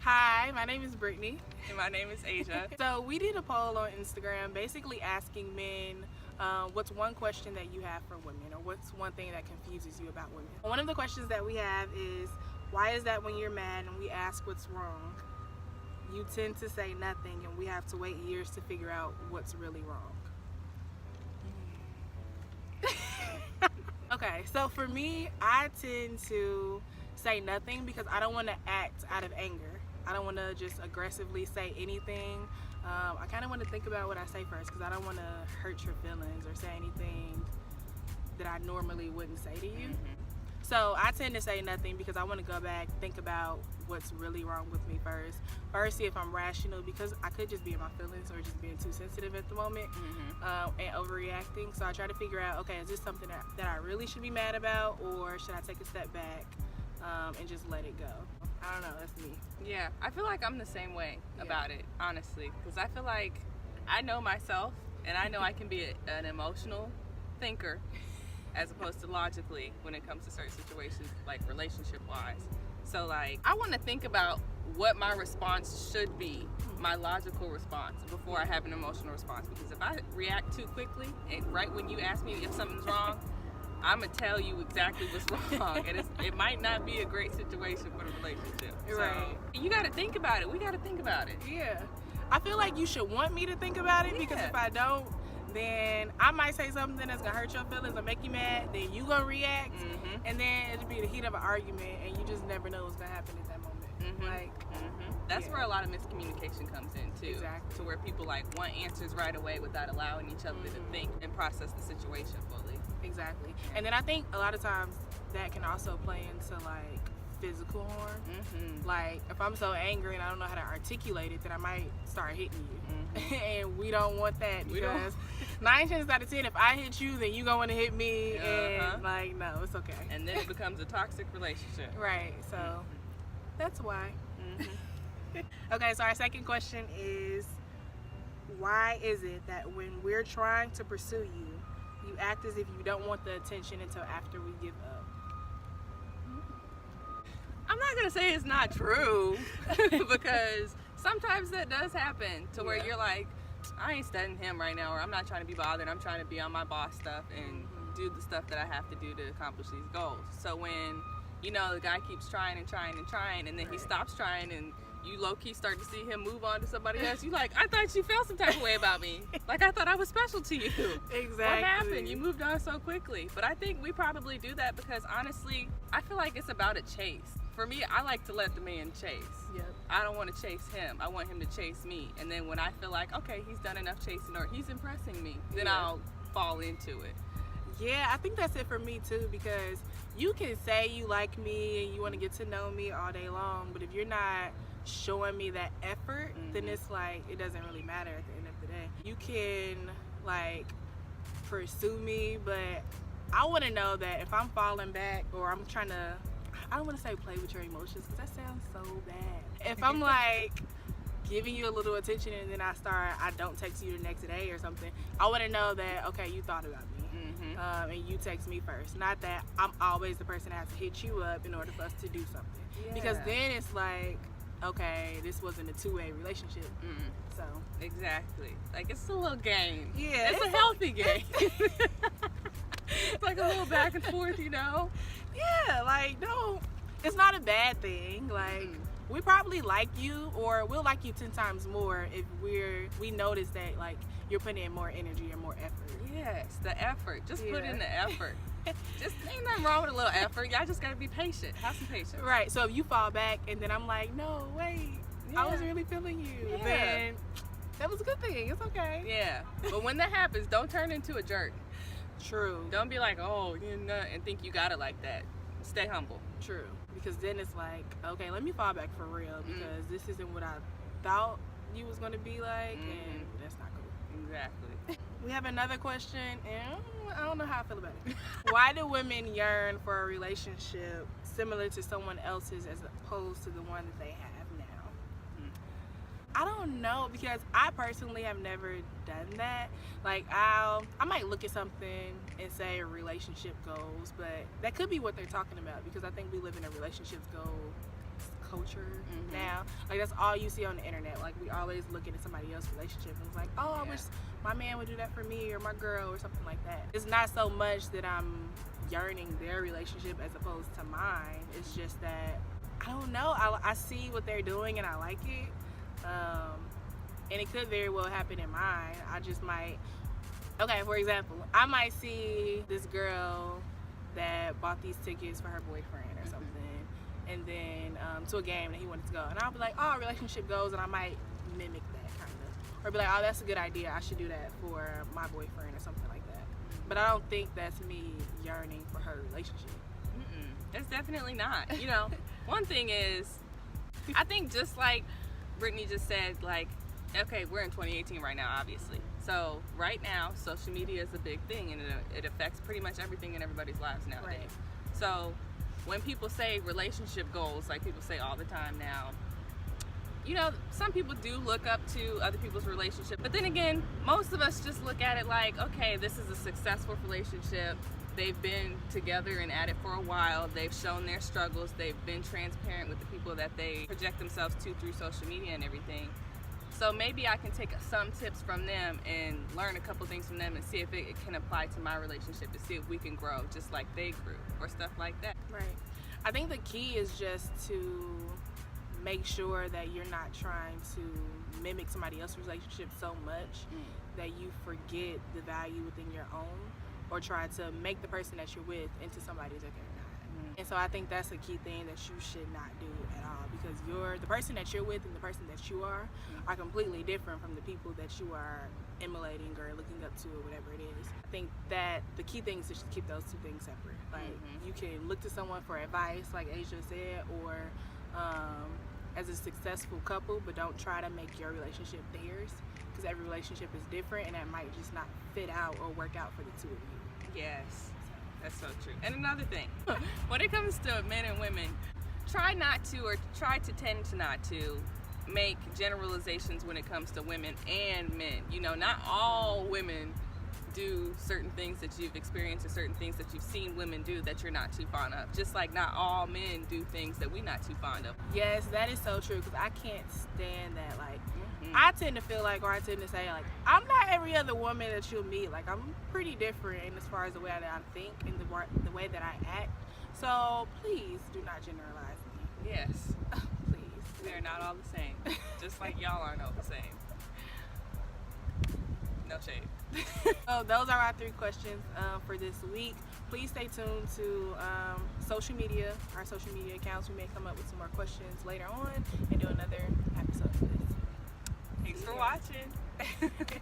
Hi, my name is Brittany. And my name is Asia. So we did a poll on Instagram basically asking men what's one question that you have for women, or what's one thing that confuses you about women. One of the questions that we have is, why is that when you're mad and we ask what's wrong, you tend to say nothing and we have to wait years to figure out what's really wrong? Okay, so for me, I tend to say nothing because I don't want to act out of anger. I don't want to just aggressively say anything. I kind of want to think about what I say first because I don't want to hurt your feelings or say anything that I normally wouldn't say to you. So I tend to say nothing because I want to go back, think about what's really wrong with me first, see if I'm rational, because I could just be in my feelings or just being too sensitive at the moment and overreacting. So I try to figure out, okay, is this something that I really should be mad about, or should I take a step back and just let it go? I don't know, that's me. Yeah, I feel like I'm the same way about it, honestly, because I feel like I know myself and I know I can be an emotional thinker as opposed to logically when it comes to certain situations, like relationship wise. So like, I want to think about what my response should be, my logical response, before I have an emotional response. Because if I react too quickly and right when you ask me if something's wrong, I'm gonna tell you exactly what's wrong, and it might not be a great situation for the relationship. Right. So you got to think about it. We got to think about it. Yeah, I feel like you should want me to think about it, because if I don't, then I might say something that's gonna hurt your feelings or make you mad. Then you gonna react, and then it'll be the heat of an argument, and you just never know what's gonna happen at that moment. That's where a lot of miscommunication comes in too. Exactly. To where people like want answers right away without allowing each other to think and process the situation fully. Exactly. And then I think a lot of times that can also play into like physical harm. Like if I'm so angry and I don't know how to articulate it, then I might start hitting you. And we don't want that, because 9 times out of 10, if I hit you, then you going to hit me, and like, no, it's okay. And then it becomes a toxic relationship. Right. So that's why. Okay, so our second question is, why is it that when we're trying to pursue you, you act as if you don't want the attention until after we give up? I'm not gonna say it's not true, because sometimes that does happen to where you're like, I ain't studying him right now, or I'm not trying to be bothered, I'm trying to be on my boss stuff and do the stuff that I have to do to accomplish these goals. So when, you know, the guy keeps trying and trying and trying, and then he stops trying, and you low-key start to see him move on to somebody else, you like, I thought you felt some type of way about me. Like, I thought I was special to you. Exactly. What happened? You moved on so quickly. But I think we probably do that because, honestly, I feel like it's about a chase. For me, I like to let the man chase. I don't want to chase him. I want him to chase me. And then when I feel like, okay, he's done enough chasing, or he's impressing me, then I'll fall into it. Yeah, I think that's it for me too, because you can say you like me and you want to get to know me all day long, but if you're not showing me that effort, then it's like, it doesn't really matter at the end of the day. You can like pursue me, but I want to know that if I'm falling back, or I'm trying to, I don't want to say play with your emotions, because that sounds so bad. If I'm like giving you a little attention and then I don't text you the next day or something, I want to know that, okay, you thought about me. And you text me first, not that I'm always the person that has to hit you up in order for us to do something. Because then it's like, okay, this wasn't a two-way relationship. So exactly, like, it's a little game. Yeah, it's a healthy game. It's like a little back and forth, you know. Yeah, like, no, it's not a bad thing. Like, we probably like you, or we'll like you 10 times more if we notice that like you're putting in more energy and more effort. Yes, the effort. Just put in the effort. Just ain't nothing wrong with a little effort. Y'all just gotta be patient. Have some patience. Right. So if you fall back and then I'm like, no, wait, I was really feeling you, then that was a good thing. It's okay. Yeah. But when that happens, don't turn into a jerk. True. Don't be like, oh, you're not, and think you got it like that. Stay humble. True. Because then it's like, okay, let me fall back for real, because this isn't what I thought you was gonna be like, and that's not cool. Exactly. We have another question, and I don't know how I feel about it. Why do women yearn for a relationship similar to someone else's as opposed to the one that they have now? I don't know, because I personally have never done that. Like, I might look at something and say relationship goals, but that could be what they're talking about, because I think we live in a relationships goal culture now. Like that's all you see on the internet. Like we always looking at somebody else's relationship and it's like, oh, I wish my man would do that for me or my girl or something like that. It's not so much that I'm yearning their relationship as opposed to mine. It's just that I don't know. I see what they're doing and I like it. And it could very well happen in mine. I just might. Okay, for example, I might see this girl that bought these tickets for her boyfriend or something, and then to a game that he wanted to go, and I'll be like, oh, relationship goals, and I might mimic that kind of, or be like, oh, that's a good idea, I should do that for my boyfriend or something like that. But I don't think that's me yearning for her relationship. That's definitely not. You know, one thing is, I think just like Brittany just said, like, okay, we're in 2018 right now, obviously. So right now, social media is a big thing, and it affects pretty much everything in everybody's lives nowadays. Right. So when people say relationship goals, like people say all the time now, you know, some people do look up to other people's relationship, but then again, most of us just look at it like, okay, this is a successful relationship. They've been together and at it for a while. They've shown their struggles. They've been transparent with the people that they project themselves to through social media and everything. So maybe I can take some tips from them and learn a couple things from them and see if it can apply to my relationship, to see if we can grow just like they grew or stuff like that. Right. I think the key is just to make sure that you're not trying to mimic somebody else's relationship so much that you forget the value within your own, or try to make the person that you're with into somebody that they're not. And so I think that's a key thing that you should not do at all, because the person that you're with and the person that you are completely different from the people that you are emulating or looking up to or whatever it is. I think that the key thing is just to keep those two things separate. Like you can look to someone for advice, like Asia said, or as a successful couple, but don't try to make your relationship theirs, because every relationship is different and that might just not fit out or work out for the two of you. Yes, that's so true. And another thing, when it comes to men and women, try to tend to not to make generalizations when it comes to women and men. You know, not all women do certain things that you've experienced or certain things that you've seen women do that you're not too fond of. Just like not all men do things that we're not too fond of. Yes, that is so true, because I can't stand that. Like, I tend to feel like, or I tend to say, like, I'm not every other woman that you'll meet. Like, I'm pretty different as far as the way that I think and the way that I act. So please do not generalize me. Yes. Please. We are not all the same. Just like y'all aren't all the same. No shade. So those are our 3 questions for this week. Please stay tuned to our social media accounts. We may come up with some more questions later on and do another episode of this. Thanks for watching.